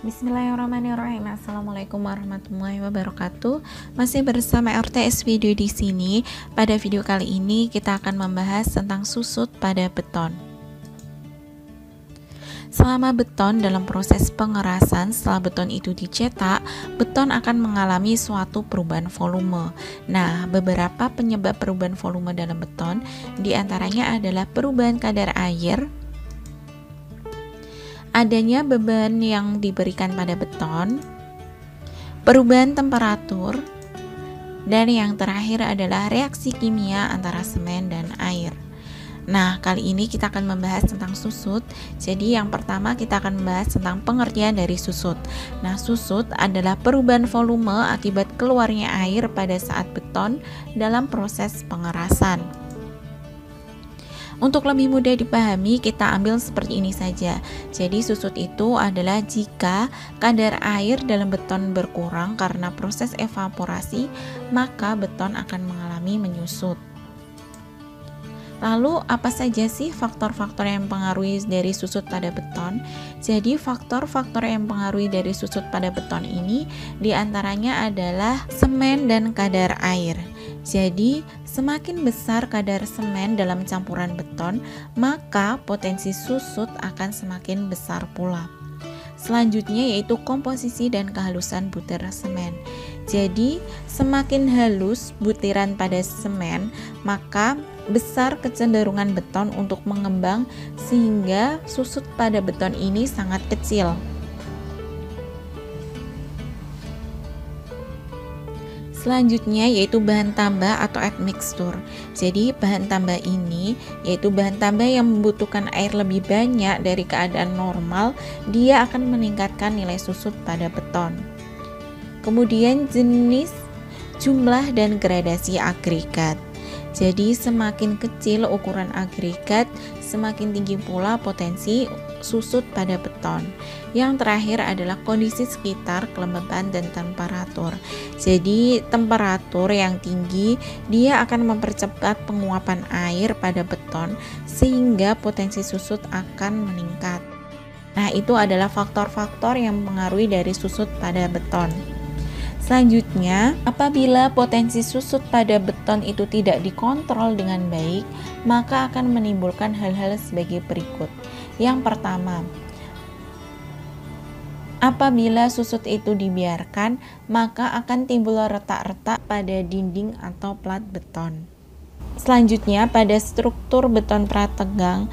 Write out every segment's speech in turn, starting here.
Bismillahirrahmanirrahim. Assalamualaikum warahmatullahi wabarakatuh. Masih bersama RTS Video di sini. Pada video kali ini kita akan membahas tentang susut pada beton. Selama beton dalam proses pengerasan, setelah beton itu dicetak, beton akan mengalami suatu perubahan volume. Nah, beberapa penyebab perubahan volume dalam beton diantaranya adalah perubahan kadar air, adanya beban yang diberikan pada beton, perubahan temperatur, dan yang terakhir adalah reaksi kimia antara semen dan air. Nah, kali ini kita akan membahas tentang susut. Jadi yang pertama kita akan membahas tentang pengertian dari susut. Nah, susut adalah perubahan volume akibat keluarnya air pada saat beton dalam proses pengerasan. Untuk lebih mudah dipahami, kita ambil seperti ini saja. Jadi susut itu adalah jika kadar air dalam beton berkurang karena proses evaporasi, maka beton akan mengalami menyusut. Lalu apa saja sih faktor-faktor yang mempengaruhi dari susut pada beton? Jadi faktor-faktor yang mempengaruhi dari susut pada beton ini diantaranya adalah semen dan kadar air. Jadi semakin besar kadar semen dalam campuran beton, maka potensi susut akan semakin besar pula. Selanjutnya yaitu komposisi dan kehalusan butir semen. Jadi semakin halus butiran pada semen, maka besar kecenderungan beton untuk mengembang sehingga susut pada beton ini sangat kecil. Selanjutnya yaitu bahan tambah atau admixture. Jadi bahan tambah ini yaitu bahan tambah yang membutuhkan air lebih banyak dari keadaan normal, dia akan meningkatkan nilai susut pada beton. Kemudian jenis, jumlah, dan gradasi agregat. Jadi semakin kecil ukuran agregat, semakin tinggi pula potensi susut pada beton. Yang terakhir adalah kondisi sekitar, kelembapan, dan temperatur. Jadi temperatur yang tinggi dia akan mempercepat penguapan air pada beton sehingga potensi susut akan meningkat. Nah, itu adalah faktor-faktor yang mempengaruhi dari susut pada beton. Selanjutnya, apabila potensi susut pada beton itu tidak dikontrol dengan baik, maka akan menimbulkan hal-hal sebagai berikut. Yang pertama, apabila susut itu dibiarkan, maka akan timbul retak-retak pada dinding atau plat beton. Selanjutnya, pada struktur beton prategang,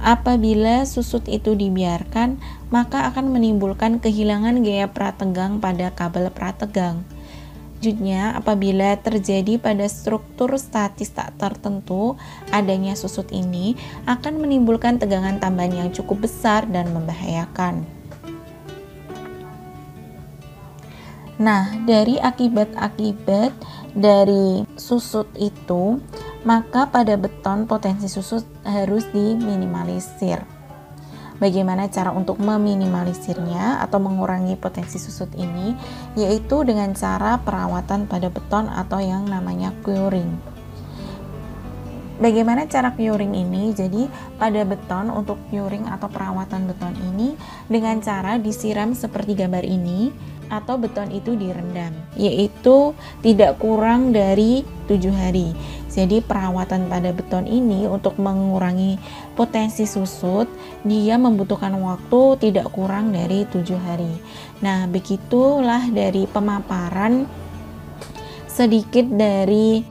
apabila susut itu dibiarkan, maka akan menimbulkan kehilangan gaya prategang pada kabel prategang. Selanjutnya, apabila terjadi pada struktur statis tak tertentu, adanya susut ini akan menimbulkan tegangan tambahan yang cukup besar dan membahayakan. Nah, dari akibat-akibat dari susut itu, maka pada beton potensi susut harus diminimalisir. Bagaimana cara untuk meminimalisirnya atau mengurangi potensi susut ini? Yaitu dengan cara perawatan pada beton atau yang namanya curing. Bagaimana cara curing ini? Jadi pada beton untuk curing atau perawatan beton ini dengan cara disiram seperti gambar ini, atau beton itu direndam, yaitu tidak kurang dari 7 hari. Jadi perawatan pada beton ini untuk mengurangi potensi susut, dia membutuhkan waktu tidak kurang dari 7 hari. Nah, begitulah dari pemaparan sedikit dari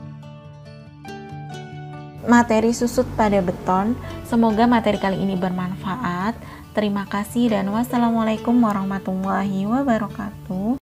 materi susut pada beton. Semoga materi kali ini bermanfaat. Terima kasih dan wassalamualaikum warahmatullahi wabarakatuh.